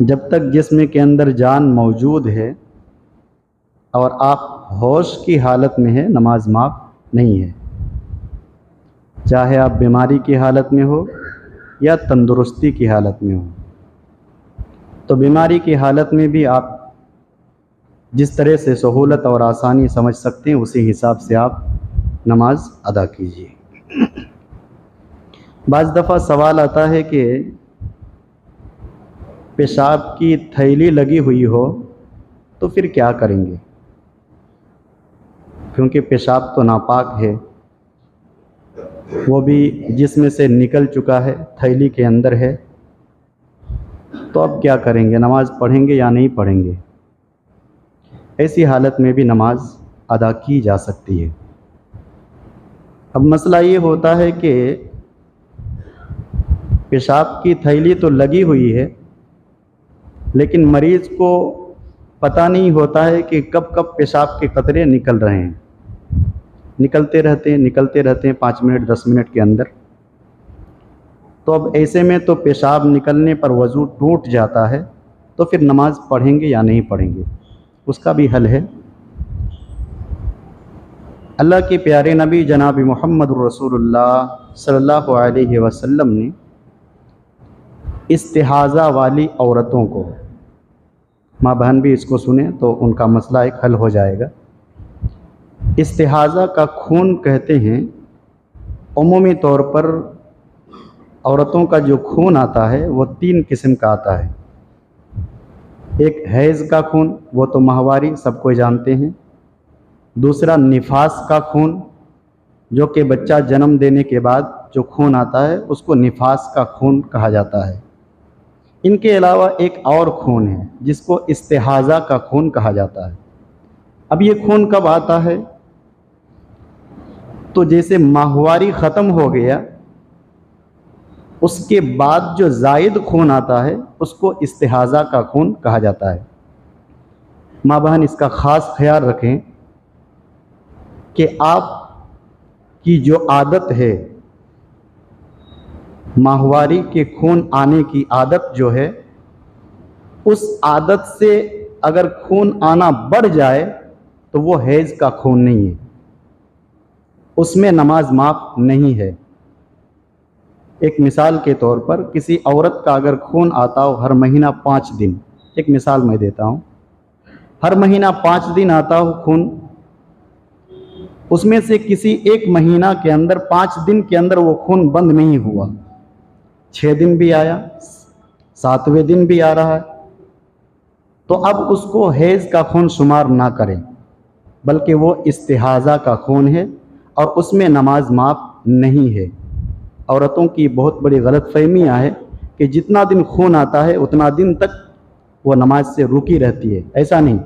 جب تک جسم کے اندر جان موجود ہے اور آپ ہوش کی حالت میں ہیں نماز معاف نہیں ہے، چاہے آپ بیماری کی حالت میں ہو یا تندرستی کی حالت میں ہو۔ تو بیماری کی حالت میں بھی آپ جس طرح سے سہولت اور آسانی سمجھ سکتے ہیں اسی حساب سے آپ نماز ادا کیجیے۔ بعض دفعہ سوال آتا ہے کہ پیشاب کی تھیلی لگی ہوئی ہو تو پھر کیا کریں گے، کیونکہ پیشاب تو ناپاک ہے، وہ بھی جسم سے نکل چکا ہے، تھیلی کے اندر ہے، تو اب کیا کریں گے، نماز پڑھیں گے یا نہیں پڑھیں گے؟ ایسی حالت میں بھی نماز ادا کی جا سکتی ہے۔ اب مسئلہ یہ ہوتا ہے کہ پیشاب کی تھیلی تو لگی ہوئی ہے، لیکن مریض کو پتہ نہیں ہوتا ہے کہ کب کب پیشاب کے قطرے نکل رہے ہیں، نکلتے رہتے ہیں 5 منٹ 10 منٹ کے اندر۔ تو اب ایسے میں تو پیشاب نکلنے پر وضو ٹوٹ جاتا ہے، تو پھر نماز پڑھیں گے یا نہیں پڑھیں گے؟ اس کا بھی حل ہے۔ اللہ کے پیارے نبی جناب محمد رسول اللہ صلی اللہ علیہ وسلم نے استحاضہ والی عورتوں کو، ماں بہن بھی اس کو سنیں تو ان کا مسئلہ ایک حل ہو جائے گا۔ استحاضہ کا خون کہتے ہیں، عمومی طور پر عورتوں کا جو خون آتا ہے وہ 3 قسم کا آتا ہے۔ ایک حیض کا خون، وہ تو ماہواری سب کو جانتے ہیں۔ دوسرا نفاس کا خون، جو کہ بچہ جنم دینے کے بعد جو خون آتا ہے اس کو نفاس کا خون کہا جاتا ہے۔ ان کے علاوہ ایک اور خون ہے جس کو استحاضہ کا خون کہا جاتا ہے۔ اب یہ خون کب آتا ہے؟ تو جیسے ماہواری ختم ہو گیا اس کے بعد جو زائد خون آتا ہے اس کو استحاضہ کا خون کہا جاتا ہے۔ ماں بہن اس کا خاص خیال رکھیں کہ آپ کی جو عادت ہے، ماہواری کے خون آنے کی عادت جو ہے، اس عادت سے اگر خون آنا بڑھ جائے تو وہ حیض کا خون نہیں ہے، اس میں نماز معاف نہیں ہے۔ ایک مثال کے طور پر کسی عورت کا اگر خون آتا ہو ہر مہینہ 5 دن، ایک مثال میں دیتا ہوں، ہر مہینہ 5 دن آتا ہو خون، اس میں سے کسی ایک مہینہ کے اندر 5 دن کے اندر وہ خون بند نہیں ہوا، 6 دن بھی آیا، 7ویں دن بھی آ رہا ہے، تو اب اس کو حیض کا خون شمار نہ کریں، بلکہ وہ استحاضہ کا خون ہے اور اس میں نماز معاف نہیں ہے۔ عورتوں کی بہت بڑی غلط فہمیاں ہے کہ جتنا دن خون آتا ہے اتنا دن تک وہ نماز سے رکی رہتی ہے، ایسا نہیں۔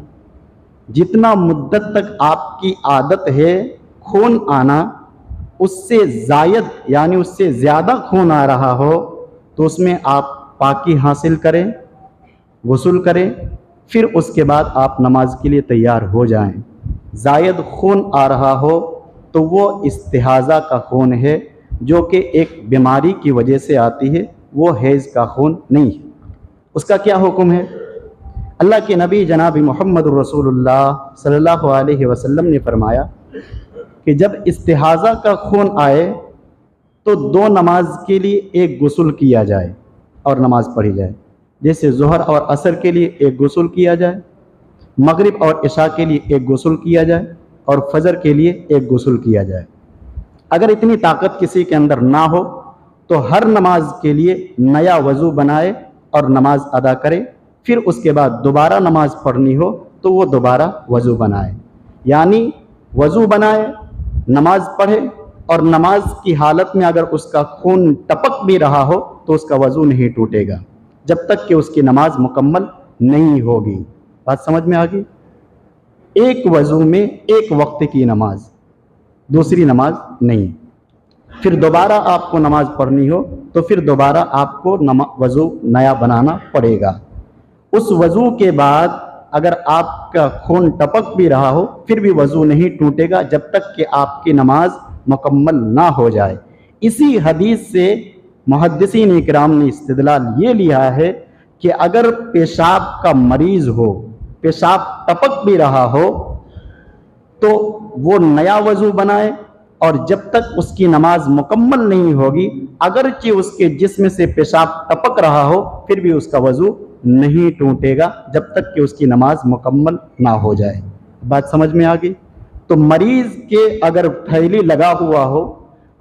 جتنا مدت تک آپ کی عادت ہے خون آنا، اس سے زائد یعنی اس سے زیادہ خون آ رہا ہو تو اس میں آپ پاکی حاصل کریں، غسل کریں، پھر اس کے بعد آپ نماز کے لیے تیار ہو جائیں۔ زائد خون آ رہا ہو تو وہ استحاضہ کا خون ہے جو کہ ایک بیماری کی وجہ سے آتی ہے، وہ حیض کا خون نہیں ہے۔ اس کا کیا حکم ہے؟ اللہ کے نبی جناب محمد رسول اللہ صلی اللہ علیہ وسلم نے فرمایا کہ جب استحاضہ کا خون آئے تو 2 نماز کے لیے ایک غسل کیا جائے اور نماز پڑھی جائے، جیسے ظہر اور عصر کے لیے ایک غسل کیا جائے، مغرب اور عشاء کے لیے ایک غسل کیا جائے اور فجر کے لیے ایک غسل کیا جائے۔ اگر اتنی طاقت کسی کے اندر نہ ہو تو ہر نماز کے لیے نیا وضو بنائے اور نماز ادا کرے، پھر اس کے بعد دوبارہ نماز پڑھنی ہو تو وہ دوبارہ وضو بنائے، یعنی وضو بنائے، نماز پڑھے، اور نماز کی حالت میں اگر اس کا خون ٹپک بھی رہا ہو تو اس کا وضو نہیں ٹوٹے گا جب تک کہ اس کی نماز مکمل نہیں ہوگی۔ بات سمجھ میں آ گئی؟ ایک وضو میں ایک وقت کی نماز، دوسری نماز نہیں۔ پھر دوبارہ آپ کو نماز پڑھنی ہو تو پھر دوبارہ آپ کو وضو نیا بنانا پڑے گا۔ اس وضو کے بعد اگر آپ کا خون ٹپک بھی رہا ہو پھر بھی وضو نہیں ٹوٹے گا جب تک کہ آپ کی نماز مکمل نہ ہو جائے۔ اسی حدیث سے محدثین اکرام نے استدلال یہ لیا ہے کہ اگر پیشاب کا مریض ہو، پیشاب ٹپک بھی رہا ہو تو وہ نیا وضو بنائے، اور جب تک اس کی نماز مکمل نہیں ہوگی، اگرچہ اس کے جسم سے پیشاب ٹپک رہا ہو، پھر بھی اس کا وضو نہیں ٹوٹے گا جب تک کہ اس کی نماز مکمل نہ ہو جائے۔ بات سمجھ میں آ گئی؟ تو مریض کے اگر تھیلی لگا ہوا ہو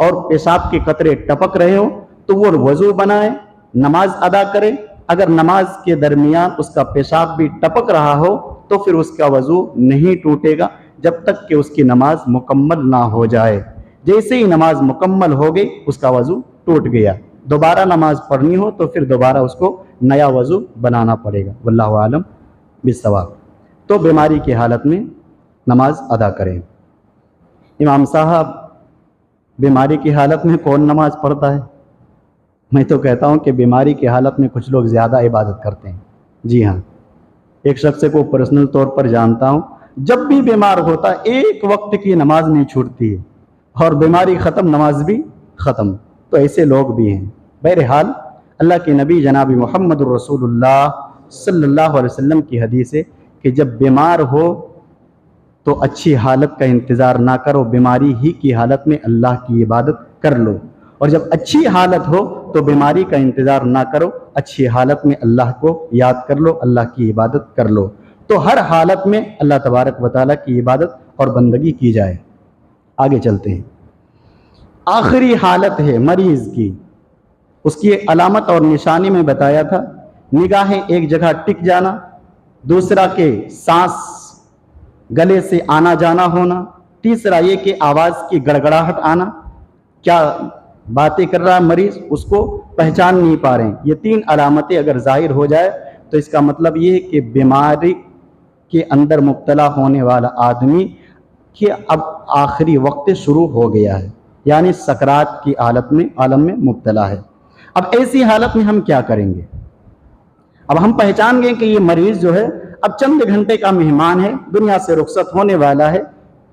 اور پیشاب کے قطرے ٹپک رہے ہو تو وہ وضو بنائے، نماز ادا کرے۔ اگر نماز کے درمیان اس کا پیشاب بھی ٹپک رہا ہو تو پھر اس کا وضو نہیں ٹوٹے گا جب تک کہ اس کی نماز مکمل نہ ہو جائے۔ جیسے ہی نماز مکمل ہو گئی اس کا وضو ٹوٹ گیا، دوبارہ نماز پڑھنی ہو تو پھر دوبارہ اس کو نیا وضو بنانا پڑے گا۔ واللہ عالم بالصواب۔ تو بیماری کی حالت میں نماز ادا کریں۔ امام صاحب، بیماری کی حالت میں کون نماز پڑھتا ہے؟ میں تو کہتا ہوں کہ بیماری کی حالت میں کچھ لوگ زیادہ عبادت کرتے ہیں۔ جی ہاں، ایک شخص کو پرسنل طور پر جانتا ہوں، جب بھی بیمار ہوتا ایک وقت کی نماز نہیں چھوٹتی ہے، اور بیماری ختم نماز بھی ختم۔ تو ایسے لوگ بھی ہیں۔ بہرحال اللہ کے نبی جناب محمد الرسول اللہ صلی اللہ علیہ وسلم کی حدیث ہے کہ جب بیمار ہو تو اچھی حالت کا انتظار نہ کرو، بیماری ہی کی حالت میں اللہ کی عبادت کر لو، اور جب اچھی حالت ہو تو بیماری کا انتظار نہ کرو، اچھی حالت میں اللہ کو یاد کر لو، اللہ کی عبادت کر لو۔ تو ہر حالت میں اللہ تبارک و تعالیٰ کی عبادت اور بندگی کی جائے۔ آگے چلتے ہیں۔ آخری حالت ہے مریض کی، اس کی علامت اور نشانی میں بتایا تھا، نگاہیں ایک جگہ ٹک جانا، دوسرا کہ سانس گلے سے آنا جانا ہونا، تیسرا یہ کہ آواز کی گڑگڑاہٹ آنا، کیا باتیں کر رہا مریض اس کو پہچان نہیں پا رہے ہیں۔ یہ تین علامتیں اگر ظاہر ہو جائے تو اس کا مطلب یہ ہے کہ بیماری کے اندر مبتلا ہونے والا آدمی کہ اب آخری وقت شروع ہو گیا ہے، یعنی سکرات کی عالم میں مبتلا ہے۔ اب ایسی حالت میں ہم کیا کریں گے؟ اب ہم پہچان گئے کہ یہ مریض جو ہے اب چند گھنٹے کا مہمان ہے، دنیا سے رخصت ہونے والا ہے،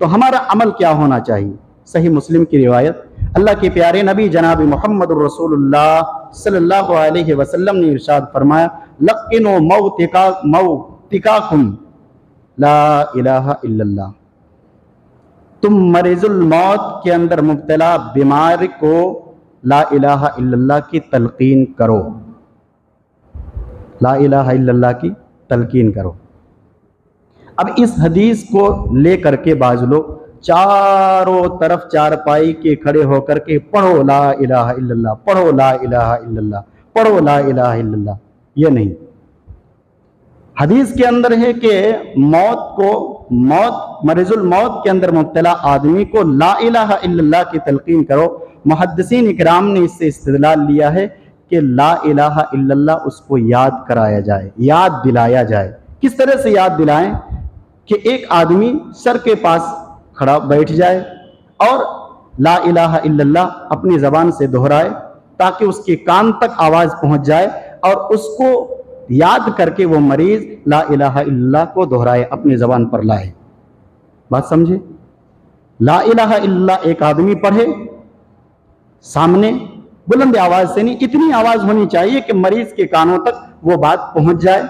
تو ہمارا عمل کیا ہونا چاہیے؟ صحیح مسلم کی روایت، اللہ کے پیارے نبی جناب محمد الرسول اللہ صلی اللہ علیہ وسلم نے ارشاد فرمایا، لقنوا موتکاکم لا الہ الا اللہ۔ تم مریض الموت کے اندر مبتلا بیمار کو لا الہ الا اللہ کی تلقین کرو، لا الہ الا اللہ کی تلقین کرو۔ اب اس حدیث کو لے کر کے بعض لوگ چاروں طرف چارپائی کے کھڑے ہو کر کے پڑھو لا الہ الا اللہ، پڑھو لا الہ الا اللہ، پڑھو لا الہ الا اللہ۔ یہ نہیں، حدیث کے اندر ہے کہ مریض الموت کے اندر مبتلا آدمی کو لا الہ الا اللہ کی تلقین کرو۔ محدثین اکرام نے اس سے استدلال لیا ہے کہ لا الہ الا اللہ اس کو یاد کرایا جائے، یاد دلایا جائے۔ کس طرح سے یاد دلائیں؟ کہ ایک آدمی سر کے پاس کھڑا بیٹھ جائے اور لا الہ الا اللہ اپنی زبان سے دہرائے تاکہ اس کے کان تک آواز پہنچ جائے، اور اس کو یاد کر کے وہ مریض لا الہ الا اللہ کو دہرائے، اپنی زبان پر لائے۔ بات سمجھے؟ لا الہ الا اللہ ایک آدمی پڑھے، سامنے بلند آواز سے نہیں، اتنی آواز ہونی چاہیے کہ مریض کے کانوں تک وہ بات پہنچ جائے۔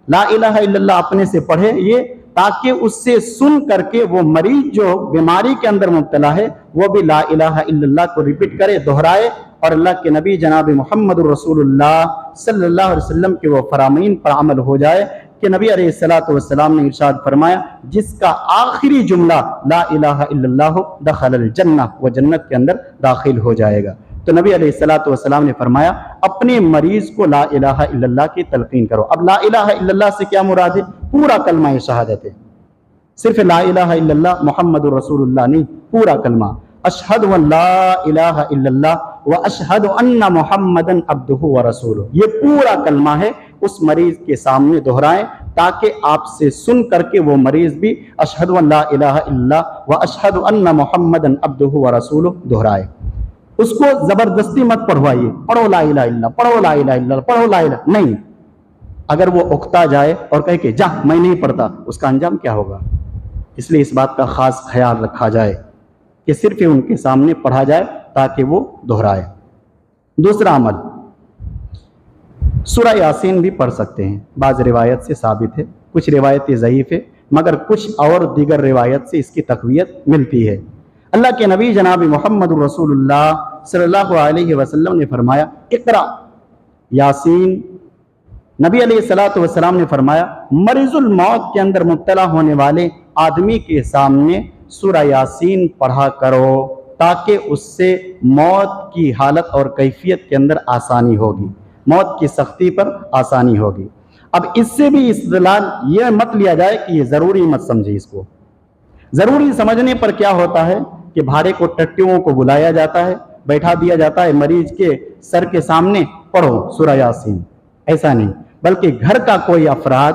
لا الہ الا اللہ اپنے سے پڑھے، یہ تاکہ اس سے سن کر کے وہ مریض جو بیماری کے اندر مبتلا ہے وہ بھی لا الہ الا اللہ کو ریپیٹ کرے، دہرائے، اور اللہ کے نبی جناب محمد الرسول اللہ صلی اللہ علیہ وسلم کے وہ فرامین پر عمل ہو جائے کہ نبی علیہ السلام نے ارشاد فرمایا، جس کا آخری جملہ لا الہ الا اللہ دخل الجنہ، وہ جنت کے اندر داخل ہو جائے گا۔ تو نبی علیہ السلام نے فرمایا اپنے مریض کو لا الہ الا اللہ کی تلقین کرو۔ اب لا الہ الا اللہ سے کیا مراد ہے؟ پورا کلمہ شہادت ہے، صرف لا الہ الا اللہ محمد الرسول اللہ نہیں، پورا کلمہ، اشہد ان لا الہ الا اللہ و اشہد ان محمدن عبدہ ورسولہ، یہ پورا کلمہ ہے، اس مریض کے سامنے دہرائیں تاکہ آپ سے سن کر کے وہ مریض بھی اشہد ان لا الہ الا اللہ و اشہد ان محمدن عبدہ ورسولہ دہرائے۔ اس کو زبردستی مت پڑھوائیے، پڑھو لا الہ الا اللہ، پڑھو لا الہ الا اللہ، پڑھو لا الہ، نہیں۔ اگر وہ اکتا جائے اور کہے کہ جا میں نہیں پڑھتا، اس کا انجام کیا ہوگا؟ اس لیے اس بات کا خاص خیال رکھا جائے کہ صرف ان کے سامنے پڑھا جائے تاکہ وہ دہرائے۔ دوسرا عمل، سورہ یاسین بھی پڑھ سکتے ہیں، بعض روایت سے ثابت ہے، کچھ روایتیں ضعیف ہے، مگر کچھ اور دیگر روایت سے اس کی تقویت ملتی ہے۔ اللہ کے نبی جناب محمد رسول اللہ صلی اللہ علیہ وسلم نے فرمایا اقرا یاسین۔ نبی علیہ الصلوۃ والسلام نے فرمایا مریض الموت کے اندر مبتلا ہونے والے آدمی کے سامنے سورہ یاسین پڑھا کرو تاکہ اس سے موت کی حالت اور کیفیت کے اندر آسانی ہوگی، موت کی سختی پر آسانی ہوگی۔ اب اس سے بھی استدلال یہ مت لیا جائے کہ یہ ضروری مت سمجھے، اس کو ضروری سمجھنے پر کیا ہوتا ہے کہ بھاڑے کو ٹٹیوں کو بلایا جاتا ہے، بیٹھا دیا جاتا ہے مریض کے سر کے سامنے، پڑھو سورہ یاسین۔ ایسا نہیں، بلکہ گھر کا کوئی افراد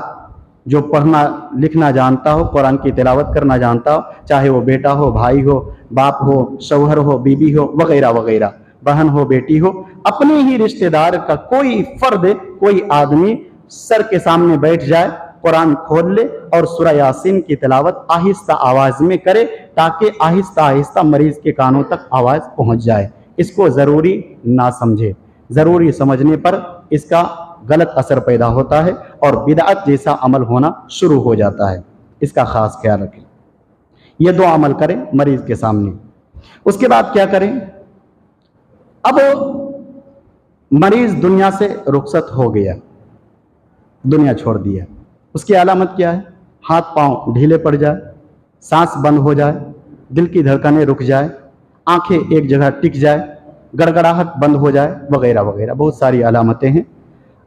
جو پڑھنا لکھنا جانتا ہو، قرآن کی تلاوت کرنا جانتا ہو، چاہے وہ بیٹا ہو، بھائی ہو، باپ ہو، شوہر ہو، بیوی ہو، وغیرہ وغیرہ، بہن ہو، بیٹی ہو، اپنے ہی رشتہ دار کا کوئی فرد، کوئی آدمی سر کے سامنے بیٹھ جائے، قرآن کھول لے اور سورہ یاسین کی تلاوت آہستہ آواز میں کرے تاکہ آہستہ آہستہ مریض کے کانوں تک آواز پہنچ جائے۔ اس کو ضروری نہ سمجھے، ضروری سمجھنے پر اس کا غلط اثر پیدا ہوتا ہے اور بدعت جیسا عمل ہونا شروع ہو جاتا ہے۔ اس کا خاص خیال رکھیں۔ یہ دو عمل کریں مریض کے سامنے۔ اس کے بعد کیا کریں؟ اب مریض دنیا سے رخصت ہو گیا، دنیا چھوڑ دیا، اس کی علامت کیا ہے؟ ہاتھ پاؤں ڈھیلے پڑ جائے، سانس بند ہو جائے، دل کی دھڑکنیں رک جائے، آنکھیں ایک جگہ ٹک جائے، گڑگڑاہٹ بند ہو جائے، وغیرہ وغیرہ، بہت ساری علامتیں ہیں۔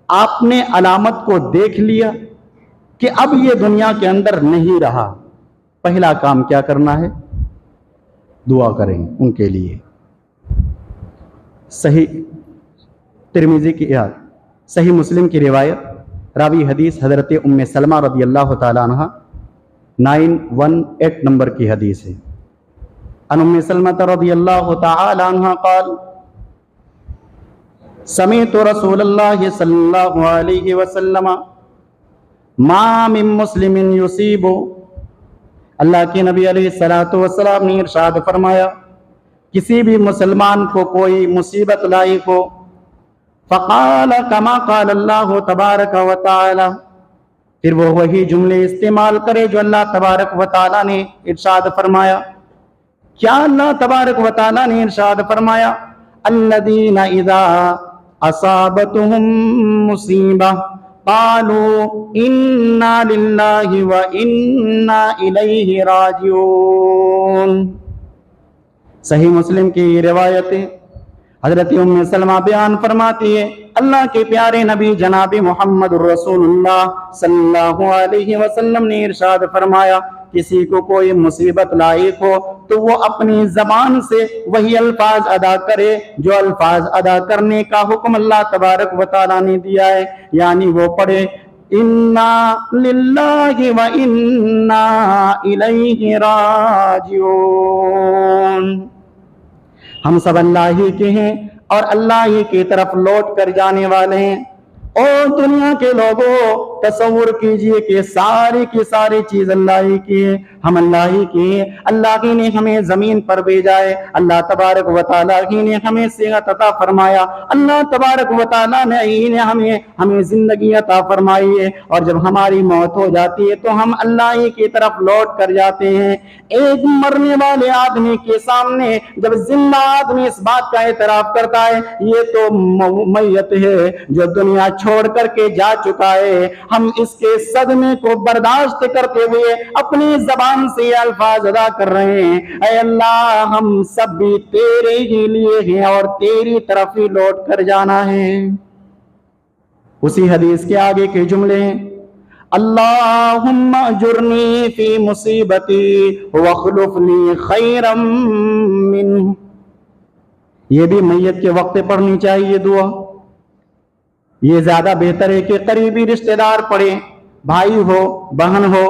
آپ نے علامت کو دیکھ لیا کہ اب یہ دنیا کے اندر نہیں رہا، پہلا کام کیا کرنا ہے؟ دعا کریں ان کے لیے۔ صحیح ترمذی کی صحیح مسلم کی روایت، راوی حدیث حضرت ام سلمہ رضی اللہ تعالی عنہ، 918 نمبر کی حدیث ہے۔ ان ام سلمہ رضی اللہ تعالی عنہ قال سمعت رسول اللہ صلی اللہ علیہ وسلم ما من مسلم یصیب، اللہ کے نبی علیہ الصلوۃ والسلام نے ارشاد فرمایا کسی بھی مسلمان کو کوئی مصیبت لاحق ہو، فقال کما قال اللہ تبارک و تعالی، پھر وہ وہی جملے استعمال کرے جو اللہ تبارک و تعالی نے ارشاد فرمایا۔ کیا اللہ تبارک و تعالی نے ارشاد فرمایا؟ الذین اذا اصابتهم مصیبہ قالوا انا للہ وانا الیہ راجعون۔ صحیح مسلم کی روایت ہے، حضرت ام سلمہ بیان فرماتی ہے اللہ کے پیارے نبی جناب محمد رسول اللہ صلی اللہ علیہ وسلم نے ارشاد فرمایا کسی کو کوئی مصیبت لاحق ہو تو وہ اپنی زبان سے وہی الفاظ ادا کرے جو الفاظ ادا کرنے کا حکم اللہ تبارک و تعالیٰ نے دیا ہے، یعنی وہ پڑھے انا للہ و انا الیہ راجعون، ہم سب اللہ ہی کے ہیں اور اللہ ہی کی طرف لوٹ کر جانے والے ہیں۔ اور دنیا کے لوگوں تصور کیجئے کہ ساری کی ساری چیز اللہ ہی کی ہے، ہم اللہ ہی کی ہیں، اللہ ہی نے ہمیں زمین پر بھیجا ہے، اللہ تبارک و تعالیٰ ہی نے ہمیں صحت عطا فرمایا، اللہ تبارک و تعالیٰ نے ہمیں زندگی عطا فرمائی ہے، اور جب ہماری موت ہو جاتی ہے تو ہم اللہ ہی کی طرف لوٹ کر جاتے ہیں۔ ایک مرنے والے آدمی کے سامنے جب زندہ آدمی اس بات کا اعتراف کرتا ہے یہ تو میت ہے جو دنیا چھوڑ کر کے جا چکا ہے، ہم اس کے صدمے کو برداشت کرتے ہوئے اپنی زبان سے یہ الفاظ ادا کر رہے ہیں اے اللہ ہم سب بھی تیرے ہی لیے ہیں اور تیری طرف ہی لوٹ کر جانا ہے۔ اسی حدیث کے آگے کے جملے ہیں اللہم اجرنی فی مصیبتی واخلفنی خیرا منہ، یہ بھی میت کے وقت پڑھنی چاہیے دعا۔ یہ زیادہ بہتر ہے کہ قریبی رشتہ دار پڑھے، بھائی ہو، بہن ہو،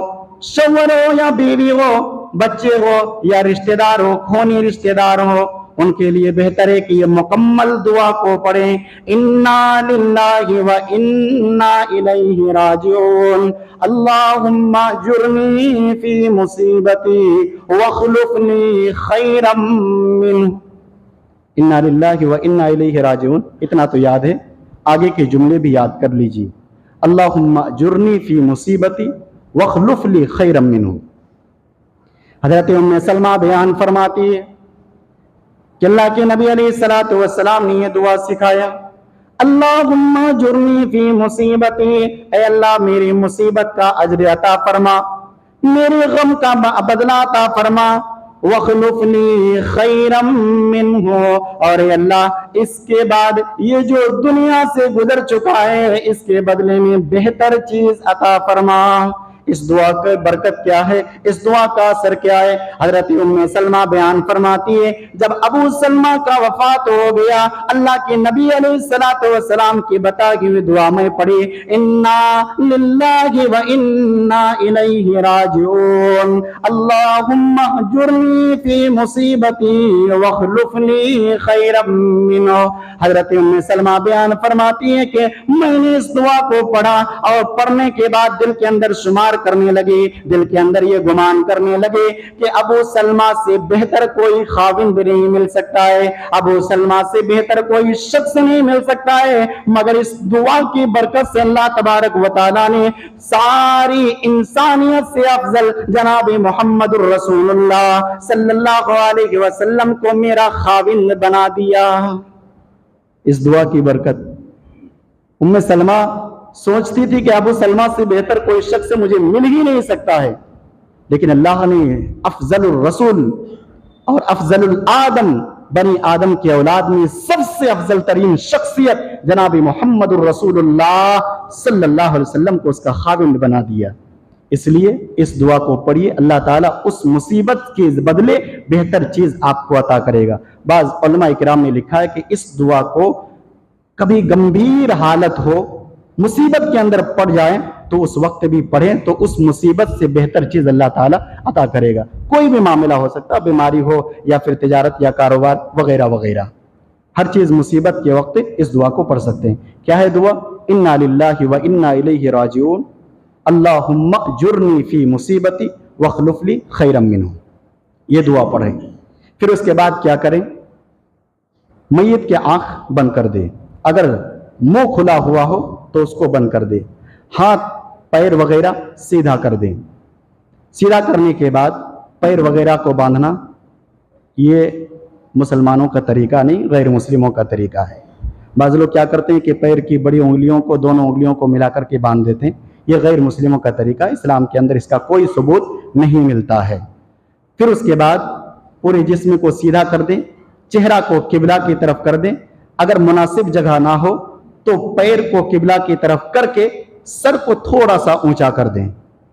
شوہر ہو یا بیوی ہو، بچے ہو یا رشتہ دار ہو، خونی رشتہ دار ہو، ان کے لیے بہتر ہے کہ یہ مکمل دعا کو پڑھیں انا للہ و انا الیہ راجعون، اللہم اجرنی فی مصیبتی واخلفنی خیرا منہ، انا للہ و انا الیہ راجعون، اتنا تو یاد ہے۔ آگے کے جملے بھی یاد کر لیجیے. اللہم اجرنی فی مصیبتی واخلف لی خیرا منہ. حضرت ام سلمہ بیان فرماتی ہے کہ اللہ کے نبی علیہ الصلوۃ والسلام نے یہ دعا سکھایا, اللہم اجرنی فی مصیبتی, اے اللہ میری مصیبت کا اجر عطا فرما, میرے غم کا بدلہ عطا فرما, وَخْلُفْ لِي خَيْرًا مِّنْهُ, اور اے اللہ اس کے بعد یہ جو دنیا سے گزر چکا ہے اس کے بدلے میں بہتر چیز عطا فرما. اس دعا کا برکت کیا ہے, اس دعا کا اثر کیا ہے؟ حضرت ام سلمہ بیان فرماتی ہے جب ابو سلمہ کا وفات ہو گیا, اللہ کے نبی علیہ الصلوۃ والسلام کی بتائی ہوئی دعا میں پڑھی, انا للہ و انا الیہ راجعون, اللہم اجرنی فی مصیبتی واخلف لی خیرا منہ. حضرت ام سلمہ بیان فرماتی ہے کہ میں نے اس دعا کو پڑھا اور پڑھنے کے بعد دل کے اندر شمار کرنے لگے, دل کے اندر یہ گمان کرنے لگے کہ ابو سلمہ سے بہتر کوئی خاوند نہیں مل سکتا ہے, ابو سلمہ سے بہتر کوئی شخص نہیں مل سکتا ہے, مگر اس دعا کی برکت سے اللہ تبارک و تعالیٰ نے ساری انسانیت سے افضل جناب محمد الرسول اللہ صلی اللہ علیہ وسلم کو میرا خاوند بنا دیا. اس دعا کی برکت. ام سلمہ سوچتی تھی کہ ابو سلمہ سے بہتر کوئی شخص مجھے مل ہی نہیں سکتا ہے, لیکن اللہ نے افضل الرسول اور افضل الآدم, بنی آدم کی اولاد میں سب سے افضل ترین شخصیت جناب محمد الرسول اللہ صلی اللہ علیہ وسلم کو اس کا خاوند بنا دیا. اس لیے اس دعا کو پڑھیے, اللہ تعالیٰ اس مصیبت کے بدلے بہتر چیز آپ کو عطا کرے گا. بعض علماء کرام نے لکھا ہے کہ اس دعا کو کبھی گمبھیر حالت ہو, مصیبت کے اندر پڑ جائیں تو اس وقت بھی پڑھیں تو اس مصیبت سے بہتر چیز اللہ تعالیٰ عطا کرے گا. کوئی بھی معاملہ ہو سکتا, بیماری ہو یا پھر تجارت یا کاروبار وغیرہ وغیرہ, ہر چیز مصیبت کے وقت اس دعا کو پڑھ سکتے ہیں. کیا ہے دعا؟ انا للہ و انا الیہ راجعون, اللہم اجرنی فی مصیبتی واخلف لی خیرا منہ. یہ دعا پڑھیں. پھر اس کے بعد کیا کریں؟ میت کے آنکھ بند کر دیں, اگر منہ کھلا ہوا ہو تو اس کو بند کر دیں, ہاتھ پیر وغیرہ سیدھا کر دیں. سیدھا کرنے کے بعد پیر وغیرہ کو باندھنا یہ مسلمانوں کا طریقہ نہیں, غیر مسلموں کا طریقہ ہے. بعض لوگ کیا کرتے ہیں کہ پیر کی بڑی انگلیوں کو دونوں انگلیوں کو ملا کر کے باندھ دیتے ہیں, یہ غیر مسلموں کا طریقہ, اسلام کے اندر اس کا کوئی ثبوت نہیں ملتا ہے. پھر اس کے بعد پورے جسم کو سیدھا کر دیں, چہرہ کو قبلہ کی طرف کر دیں, اگر مناسب جگہ نہ ہو تو پیر کو قبلہ کی طرف کر کے سر کو تھوڑا سا اونچا کر دیں.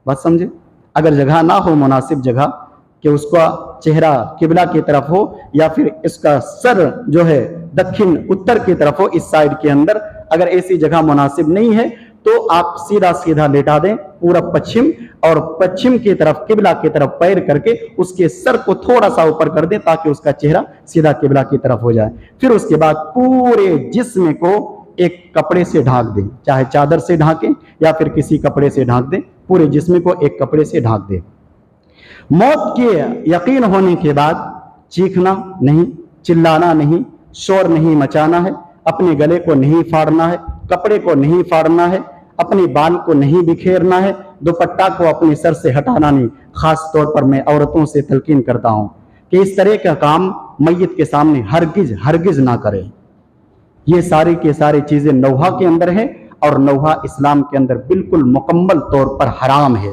بات سمجھے؟ اگر جگہ نہ ہو مناسب جگہ کہ اس کا چہرہ قبلہ کی طرف ہو یا پھر اس کا سر جو ہے دکھن اتر کی طرف ہو, اس سائڈ کے اندر اگر ایسی جگہ مناسب نہیں ہے تو آپ سیدھا سیدھا لیٹا دیں پورا پچھم, اور پچھم کی طرف قبلہ کی طرف پیر کر کے اس کے سر کو تھوڑا سا اوپر کر دیں تاکہ اس کا چہرہ سیدھا قبلہ کی طرف ہو جائے. پھر اس کے بعد پورے جسم کو ایک کپڑے سے ڈھانک دیں, چاہے چادر سے ڈھانکیں یا پھر کسی کپڑے سے ڈھانک دیں, پورے جسم کو ایک کپڑے سے ڈھانک دیں. موت کے یقین ہونے کے بعد چیخنا نہیں, چلانا نہیں, شور نہیں مچانا ہے, اپنے گلے کو نہیں پھاڑنا ہے, کپڑے کو نہیں پھاڑنا ہے, اپنے بال کو نہیں بکھیرنا ہے, دوپٹہ کو اپنے سر سے ہٹانا نہیں. خاص طور پر میں عورتوں سے تلقین کرتا ہوں کہ اس طرح کا کام میت کے سامنے ہرگز نہ کریں. یہ ساری کے ساری چیزیں نوحہ کے اندر ہیں اور نوحہ اسلام کے اندر بالکل مکمل طور پر حرام ہے.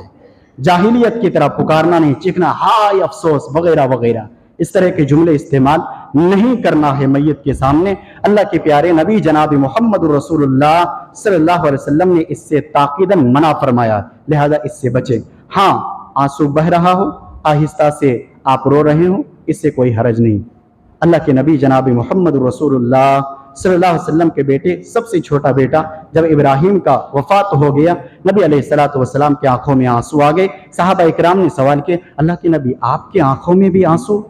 جاہلیت کی طرح پکارنا نہیں, چیخنا ہائے افسوس وغیرہ وغیرہ, اس طرح کے جملے استعمال نہیں کرنا ہے میت کے سامنے. اللہ کے پیارے نبی جناب محمد الرسول اللہ صلی اللہ علیہ وسلم نے اس سے تاکیداً منع فرمایا, لہذا اس سے بچیں. ہاں آنسو بہ رہا ہو, آہستہ سے آپ رو رہے ہوں, اس سے کوئی حرج نہیں. اللہ کے نبی جناب محمد الرسول اللہ صلی اللہ علیہ وسلم کے بیٹے سب سے چھوٹا بیٹا جب ابراہیم کا وفات ہو گیا, نبی علیہ الصلوۃ والسلام کی آنکھوں میں آنسو آ گئے. صحابہ اکرام نے سوال کیا, اللہ کے نبی آپ کی آنکھوں میں بھی آنسو؟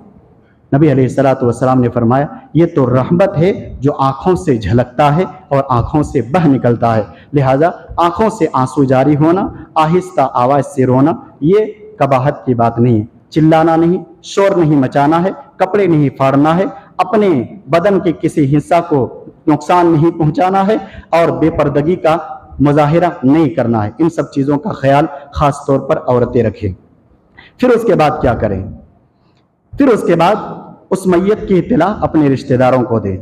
نبی علیہ الصلوۃ والسلام نے فرمایا یہ تو رحمت ہے جو آنکھوں سے جھلکتا ہے اور آنکھوں سے بہ نکلتا ہے, لہذا آنکھوں سے آنسو جاری ہونا, آہستہ آواز سے رونا یہ قباحت کی بات نہیں ہے. چلانا نہیں, شور نہیں مچانا ہے, کپڑے نہیں پھاڑنا ہے, اپنے بدن کے کسی حصہ کو نقصان نہیں پہنچانا ہے اور بے پردگی کا مظاہرہ نہیں کرنا ہے. ان سب چیزوں کا خیال خاص طور پر عورتیں رکھیں. پھر اس کے بعد کیا کریں؟ پھر اس کے بعد اس میت کی اطلاع اپنے رشتہ داروں کو دیں.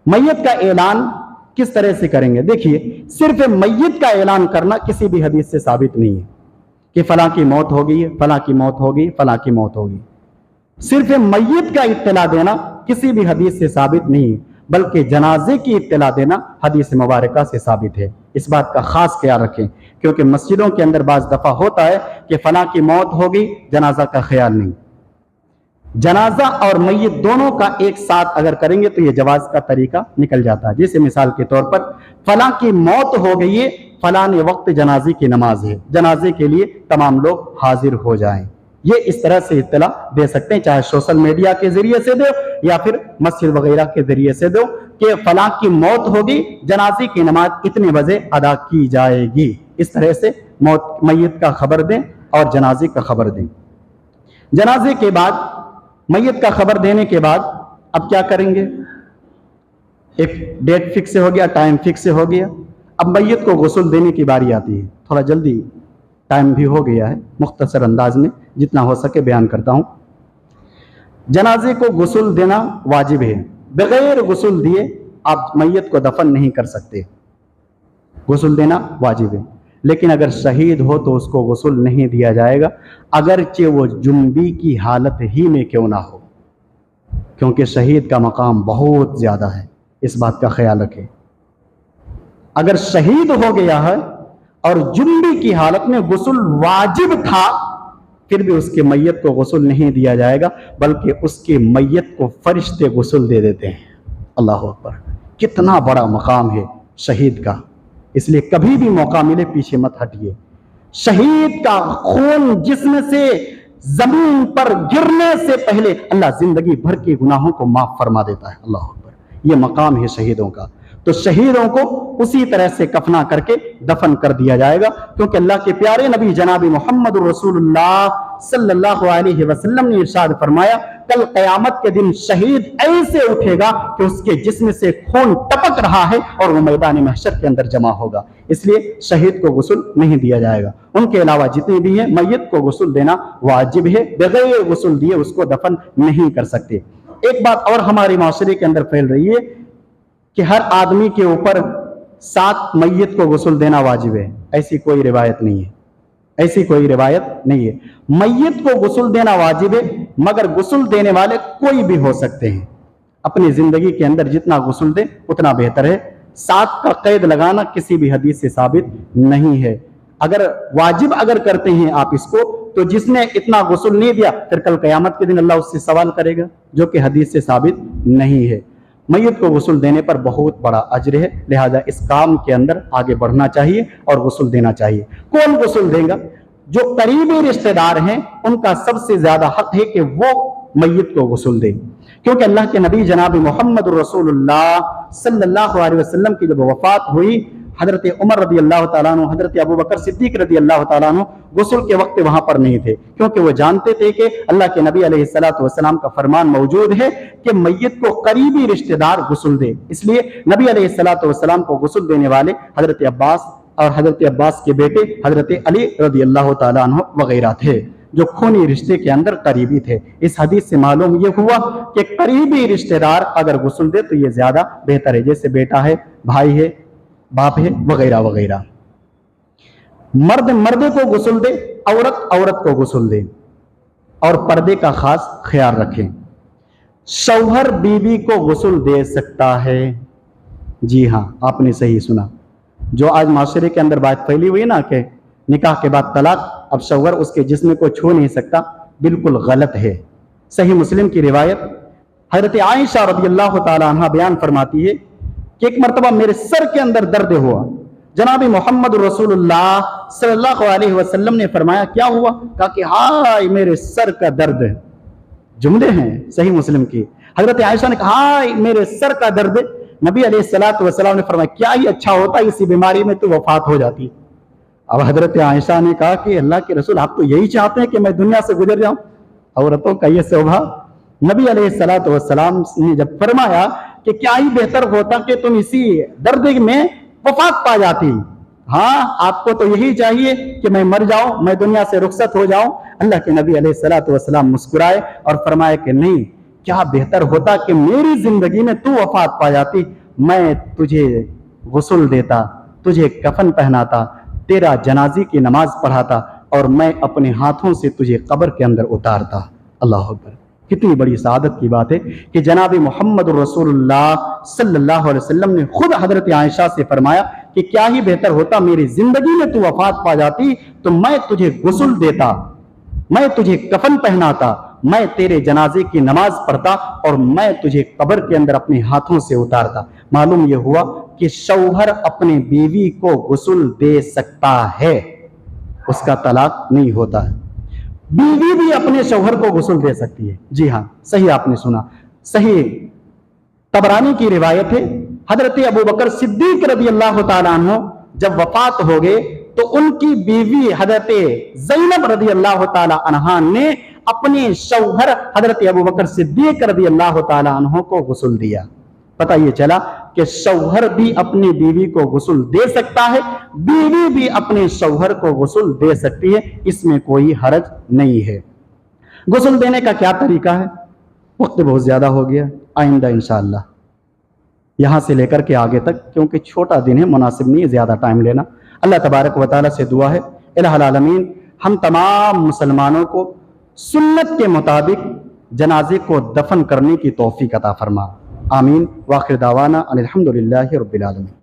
میت کا اعلان کس طرح سے کریں گے؟ دیکھیے، صرف میت کا اعلان کرنا کسی بھی حدیث سے ثابت نہیں ہے کہ فلاں کی موت ہو گئی ہے، فلاں کی موت ہو گئی، فلاں کی موت ہو گئی. صرف میت کا اطلاع دینا کسی بھی حدیث سے ثابت نہیں ہے، بلکہ جنازے کی اطلاع دینا حدیث مبارکہ سے ثابت ہے. اس بات کا خاص خیال رکھیں، کیونکہ مسجدوں کے اندر بعض دفعہ ہوتا ہے کہ فلاں کی موت ہو گئی، جنازہ کا خیال نہیں. جنازہ اور میت دونوں کا ایک ساتھ اگر کریں گے تو یہ جواز کا طریقہ نکل جاتا ہے. جیسے مثال کے طور پر فلاں کی موت ہو گئی ہے، فلاں وقت جنازے کی نماز ہے، جنازے کے لیے تمام لوگ حاضر ہو جائیں. یہ اس طرح سے اطلاع دے سکتے ہیں، چاہے سوشل میڈیا کے ذریعے سے دو یا پھر مسجد وغیرہ کے ذریعے سے دو کہ فلاں کی موت ہوگی، جنازے کی نماز اتنے بجے ادا کی جائے گی. اس طرح سے میت کا خبر دیں اور جنازے کا خبر دیں. جنازے کے بعد، میت کا خبر دینے کے بعد اب کیا کریں گے؟ ایک ڈیٹ فکس ہو گیا، ٹائم فکس ہو گیا. اب میت کو غسل دینے کی باری آتی ہے. تھوڑا جلدی ٹائم بھی ہو گیا ہے، مختصر انداز میں جتنا ہو سکے بیان کرتا ہوں. جنازے کو غسل دینا واجب ہے. بغیر غسل دیے آپ میت کو دفن نہیں کر سکتے. غسل دینا واجب ہے، لیکن اگر شہید ہو تو اس کو غسل نہیں دیا جائے گا، اگرچہ وہ جنبی کی حالت ہی میں کیوں نہ ہو، کیونکہ شہید کا مقام بہت زیادہ ہے. اس بات کا خیال رکھیں. اگر شہید ہو گیا ہے اور جنبی کی حالت میں غسل واجب تھا، پھر بھی اس کے میت کو غسل نہیں دیا جائے گا، بلکہ اس کے میت کو فرشتے غسل دے دیتے ہیں. اللہ اکبر! کتنا بڑا مقام ہے شہید کا. اس لیے کبھی بھی موقع ملے پیچھے مت ہٹیے. شہید کا خون جسم سے زمین پر گرنے سے پہلے اللہ زندگی بھر کے گناہوں کو معاف فرما دیتا ہے. اللہ اکبر! یہ مقام ہے شہیدوں کا. تو شہیدوں کو اسی طرح سے کفنا کر کے دفن کر دیا جائے گا، کیونکہ اللہ کے پیارے نبی جناب محمد رسول اللہ صلی اللہ علیہ وسلم نے ارشاد فرمایا، کل قیامت کے دن شہید ایسے اٹھے گا کہ اس کے جسم سے خون ٹپک رہا ہے اور وہ میدان محشر کے اندر جمع ہوگا. اس لیے شہید کو غسل نہیں دیا جائے گا. ان کے علاوہ جتنے بھی ہیں میت کو غسل دینا واجب ہے، بغیر غسل دیے اس کو دفن نہیں کر سکتے. ایک بات اور ہمارے معاشرے کے اندر پھیل رہی ہے کہ ہر آدمی کے اوپر 7 میت کو غسل دینا واجب ہے. ایسی کوئی روایت نہیں ہے. ایسی کوئی روایت نہیں ہے. میت کو غسل دینا واجب ہے، مگر غسل دینے والے کوئی بھی ہو سکتے ہیں. اپنی زندگی کے اندر جتنا غسل دے اتنا بہتر ہے. 7 کا قید لگانا کسی بھی حدیث سے ثابت نہیں ہے. اگر واجب کرتے ہیں آپ اس کو، تو جس نے اتنا غسل نہیں دیا پھر کل قیامت کے دن اللہ اس سے سوال کرے گا، جو کہ حدیث سے ثابت نہیں ہے. میت کو غسل دینے پر بہت بڑا اجر ہے، لہذا اس کام کے اندر آگے بڑھنا چاہیے اور غسل دینا چاہیے. کون غسل دے گا؟ جو قریبی رشتہ دار ہیں ان کا سب سے زیادہ حق ہے کہ وہ میت کو غسل دیں، کیونکہ اللہ کے نبی جناب محمد رسول اللہ صلی اللہ علیہ وسلم کی جب وفات ہوئی، حضرت عمر رضی اللہ تعالیٰ عنہ، حضرت ابوبکر صدیق رضی اللہ تعالیٰ عنہ غسل کے وقت وہاں پر نہیں تھے، کیونکہ وہ جانتے تھے کہ اللہ کے نبی علیہ السلام کا فرمان موجود ہے کہ میت کو قریبی رشتہ دار غسل دے. اس لیے نبی علیہ السلام کو غسل دینے والے حضرت عباس اور حضرت عباس کے بیٹے حضرت علی رضی اللہ تعالیٰ عنہ وغیرہ تھے، جو خونی رشتے کے اندر قریبی تھے. اس حدیث سے معلوم یہ ہوا کہ قریبی رشتہ دار اگر غسل دے تو یہ زیادہ بہتر ہے، جیسے بیٹا ہے، بھائی ہے، باپ ہے، وغیرہ وغیرہ. مرد کو غسل دے، عورت کو غسل دے، اور پردے کا خاص خیال رکھیں. شوہر بیوی کو غسل دے سکتا ہے. جی ہاں، آپ نے صحیح سنا. جو آج معاشرے کے اندر بات پھیلی ہوئی نا کہ نکاح کے بعد طلاق، اب شوہر اس کے جسم کو چھو نہیں سکتا، بالکل غلط ہے. صحیح مسلم کی روایت حضرت عائشہ رضی اللہ تعالی عنہ بیان فرماتی ہے کہ ایک مرتبہ میرے سر کے اندر درد ہوا. جناب محمد رسول اللہ صلی اللہ علیہ وسلم نے فرمایا کیا ہوا؟ کہا کہ ہائے میرے سر کا درد. جملے ہیں صحیح مسلم کی. حضرت عائشہ نے کہا ہائے میرے سر کا درد. نبی علیہ السلام نے فرمایا کیا ہی اچھا ہوتا اسی بیماری میں تو وفات ہو جاتی. اب حضرت عائشہ نے کہا کہ اللہ کے رسول آپ تو یہی چاہتے ہیں کہ میں دنیا سے گزر جاؤں؟ عورتوں کا یہ شوبہ. نبی علیہ السلام نے جب فرمایا کہ کیا ہی بہتر ہوتا کہ تم اسی درد میں وفات پا جاتی. ہاں آپ کو تو یہی چاہیے کہ میں مر جاؤں, میں دنیا سے رخصت ہو جاؤں. اللہ کے نبی علیہ السلام مسکرائے اور فرمائے کہ نہیں, کیا بہتر ہوتا کہ میری زندگی میں تو وفات پا جاتی, میں تجھے غسل دیتا, تجھے کفن پہناتا, تیرا جنازے کی نماز پڑھاتا اور میں اپنے ہاتھوں سے تجھے قبر کے اندر اتارتا. اللہ اکبر. کتنی بڑی سعادت کی بات ہے کہ جناب محمد رسول اللہ صلی اللہ علیہ وسلم نے خود حضرت عائشہ سے فرمایا کہ کیا ہی بہتر ہوتا میری زندگی میں تو وفات پا جاتی تو میں تجھے غسل دیتا, میں تجھے کفن پہناتا, میں تیرے جنازے کی نماز پڑھتا اور میں تجھے قبر کے اندر اپنے ہاتھوں سے اتارتا. معلوم یہ ہوا کہ شوہر اپنے بیوی کو غسل دے سکتا ہے, اس کا طلاق نہیں ہوتا ہے. بیوی بھی اپنے شوہر کو غسل دے سکتی ہے. جی ہاں, صحیح آپ نے سنا, صحیح طبرانی کی روایت ہے. حضرت ابوبکر صدیق رضی اللہ تعالیٰ عنہ جب وفات ہو گئے تو ان کی بیوی حضرت زینب رضی اللہ تعالیٰ عنہ نے اپنے شوہر حضرت ابوبکر صدیق رضی اللہ تعالیٰ عنہ کو غسل دیا. پتہ یہ چلا کہ شوہر بھی اپنی بیوی کو غسل دے سکتا ہے, بیوی بھی اپنے شوہر کو غسل دے سکتی ہے, اس میں کوئی حرج نہیں ہے. غسل دینے کا کیا طریقہ ہے؟ وقت بہت زیادہ ہو گیا, آئندہ انشاءاللہ یہاں سے لے کر کے آگے تک, کیونکہ چھوٹا دن ہے, مناسب نہیں ہے زیادہ ٹائم لینا. اللہ تبارک و تعالیٰ سے دعا ہے الہ العالمین ہم تمام مسلمانوں کو سنت کے مطابق جنازے کو دفن کرنے کی توفیق عطا فرما. آمین. واخر دعوانا ان الحمدللہ رب العالمین.